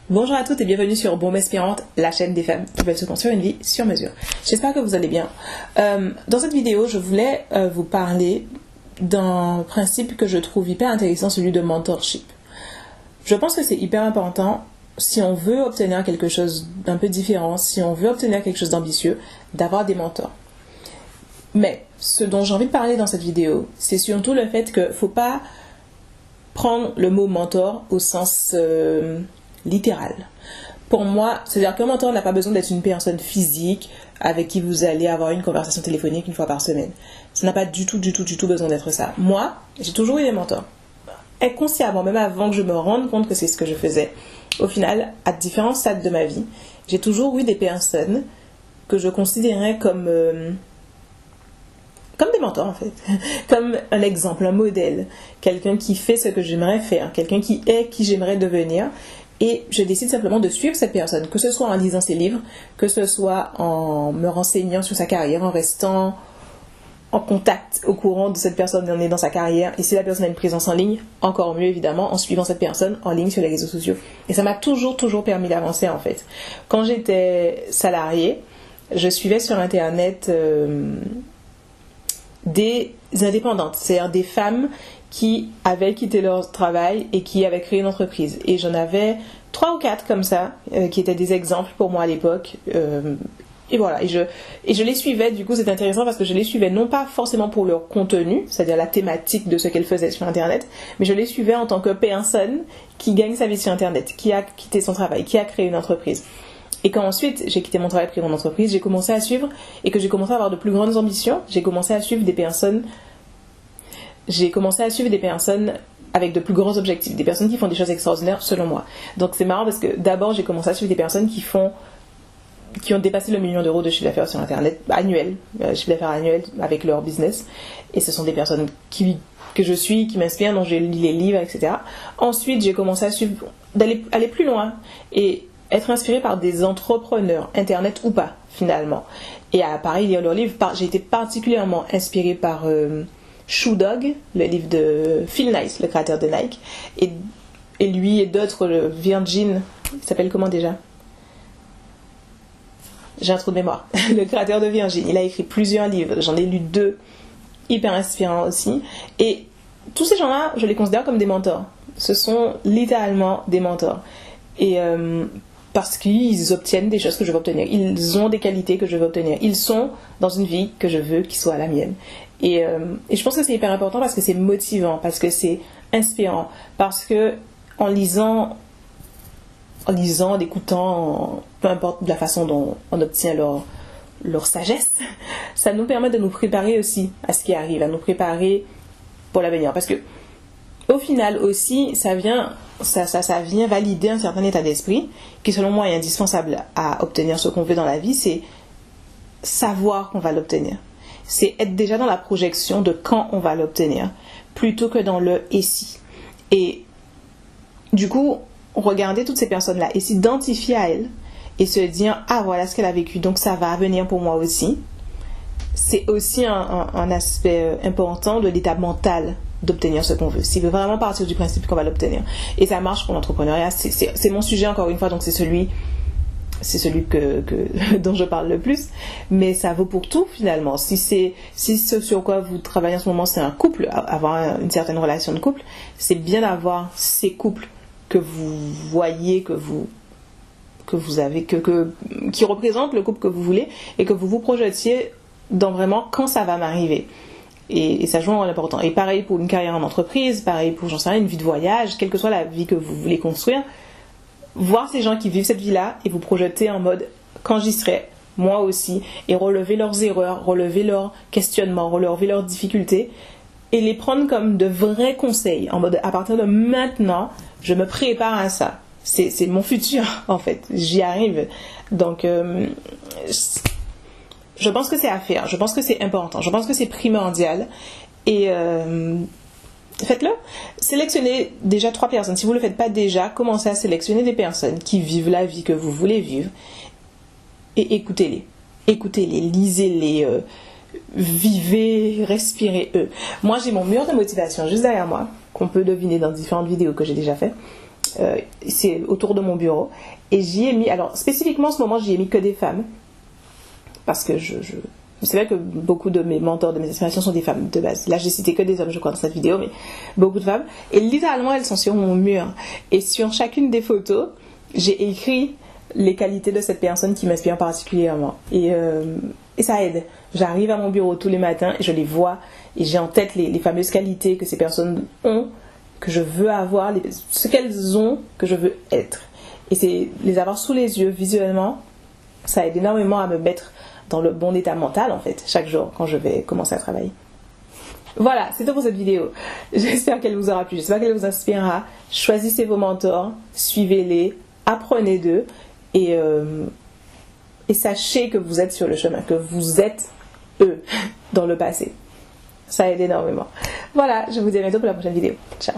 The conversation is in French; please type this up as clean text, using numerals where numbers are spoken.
Bonjour à toutes et bienvenue sur Bombe Inspirante, la chaîne des femmes qui veulent se construire une vie sur mesure. J'espère que vous allez bien. Dans cette vidéo, je voulais vous parler d'un principe que je trouve hyper intéressant, celui de mentorship. Je pense que c'est hyper important si on veut obtenir quelque chose d'un peu différent, si on veut obtenir quelque chose d'ambitieux, d'avoir des mentors. Mais ce dont j'ai envie de parler dans cette vidéo, c'est surtout le fait qu'il ne faut pas prendre le mot mentor au sens littéral. Pour moi, c'est-à-dire qu'un mentor n'a pas besoin d'être une personne physique avec qui vous allez avoir une conversation téléphonique une fois par semaine. Ça n'a pas du tout besoin d'être ça. Moi, j'ai toujours eu des mentors. Inconsciemment, même avant que je me rende compte que c'est ce que je faisais. Au final, à différents stades de ma vie, j'ai toujours eu des personnes que je considérais comme des mentors en fait, comme un exemple, un modèle, quelqu'un qui fait ce que j'aimerais faire, quelqu'un qui est qui j'aimerais devenir. Et je décide simplement de suivre cette personne, que ce soit en lisant ses livres, que ce soit en me renseignant sur sa carrière, en restant en contact au courant de cette personne on est dans sa carrière. Et si la personne a une présence en ligne, encore mieux évidemment, en suivant cette personne en ligne sur les réseaux sociaux. Et ça m'a toujours permis d'avancer en fait. Quand j'étais salariée, je suivais sur internet des indépendantes, c'est-à-dire des femmes qui avaient quitté leur travail et qui avaient créé une entreprise. Et j'en avais 3 ou 4 comme ça, qui étaient des exemples pour moi à l'époque. Et voilà, et je les suivais, du coup c'est intéressant parce que je les suivais non pas forcément pour leur contenu, c'est-à-dire la thématique de ce qu'elles faisaient sur Internet, mais je les suivais en tant que personne qui gagne sa vie sur Internet, qui a quitté son travail, qui a créé une entreprise. Et quand ensuite j'ai quitté mon travail, créé mon entreprise, j'ai commencé à suivre et que j'ai commencé à avoir de plus grandes ambitions, j'ai commencé à suivre des personnes avec de plus grands objectifs, des personnes qui font des choses extraordinaires selon moi. Donc c'est marrant parce que d'abord j'ai commencé à suivre des personnes qui ont dépassé le 1 million d'euros de chiffre d'affaires sur Internet annuel, chiffre d'affaires annuel avec leur business. Et ce sont des personnes que je suis, qui m'inspirent, dont je lis les livres, etc. Ensuite j'ai commencé à suivre, aller plus loin et être inspirée par des entrepreneurs, Internet ou pas finalement. Et à pareil lire leurs livres, j'ai été particulièrement inspirée par Shoe Dog, le livre de Phil Knight, le créateur de Nike, et lui et d'autres, le Virgin, il s'appelle comment déjà ? J'ai un trou de mémoire. Le créateur de Virgin, il a écrit plusieurs livres, j'en ai lu 2, hyper inspirants aussi. Et tous ces gens-là, je les considère comme des mentors. Ce sont littéralement des mentors. Et parce qu'ils obtiennent des choses que je veux obtenir. Ils ont des qualités que je veux obtenir. Ils sont dans une vie que je veux qui soit la mienne. Et je pense que c'est hyper important parce que c'est motivant, parce que c'est inspirant, parce que en lisant, en écoutant, peu importe la façon dont on obtient leur sagesse, ça nous permet de nous préparer aussi à ce qui arrive, à nous préparer pour l'avenir. Parce que au final aussi, ça vient valider un certain état d'esprit qui selon moi est indispensable à obtenir ce qu'on veut dans la vie, c'est savoir qu'on va l'obtenir. C'est être déjà dans la projection de quand on va l'obtenir, plutôt que dans le « et si ». Et du coup, regarder toutes ces personnes-là et s'identifier à elles et se dire « Ah, voilà ce qu'elle a vécu, donc ça va venir pour moi aussi ». C'est aussi un aspect important de l'état mental d'obtenir ce qu'on veut. S'il veut vraiment partir du principe qu'on va l'obtenir. Et ça marche pour l'entrepreneuriat. C'est mon sujet encore une fois, donc c'est celui dont je parle le plus, mais ça vaut pour tout finalement. Si ce sur quoi vous travaillez en ce moment c'est un couple, avoir une certaine relation de couple, c'est bien d'avoir ces couples que vous voyez, que vous avez, qui représentent le couple que vous voulez et que vous vous projetiez dans vraiment quand ça va m'arriver. Et ça joue un rôle important. Et pareil pour une carrière en entreprise, pareil pour, j'en sais rien, une vie de voyage, quelle que soit la vie que vous voulez construire. Voir ces gens qui vivent cette vie-là et vous projeter en mode quand j'y serai, moi aussi, et relever leurs erreurs, relever leurs questionnements, relever leurs difficultés et les prendre comme de vrais conseils en mode à partir de maintenant, je me prépare à ça. C'est mon futur en fait, j'y arrive. Donc je pense que c'est à faire, je pense que c'est important, je pense que c'est primordial et faites-le. Sélectionnez déjà 3 personnes. Si vous ne le faites pas déjà, commencez à sélectionner des personnes qui vivent la vie que vous voulez vivre et écoutez-les. Écoutez-les, lisez-les, vivez, respirez eux. Moi, j'ai mon mur de motivation juste derrière moi, qu'on peut deviner dans différentes vidéos que j'ai déjà faites. c'est autour de mon bureau. Et j'y ai mis, alors spécifiquement en ce moment, j'y ai mis que des femmes. Parce que c'est vrai que beaucoup de mes mentors, de mes inspirations sont des femmes de base. Là, j'ai cité que des hommes, je crois, dans cette vidéo, mais beaucoup de femmes. Et littéralement, elles sont sur mon mur. Et sur chacune des photos, j'ai écrit les qualités de cette personne qui m'inspire particulièrement. Et ça aide. J'arrive à mon bureau tous les matins et je les vois. Et j'ai en tête les fameuses qualités que ces personnes ont, que je veux avoir, ce qu'elles ont, que je veux être. Et c'est les avoir sous les yeux visuellement, ça aide énormément à me mettre dans le bon état mental en fait, chaque jour quand je vais commencer à travailler. Voilà, c'est tout pour cette vidéo. J'espère qu'elle vous aura plu, j'espère qu'elle vous inspirera. Choisissez vos mentors, suivez-les, apprenez d'eux et sachez que vous êtes sur le chemin, que vous êtes eux dans le passé. Ça aide énormément. Voilà, je vous dis à bientôt pour la prochaine vidéo. Ciao.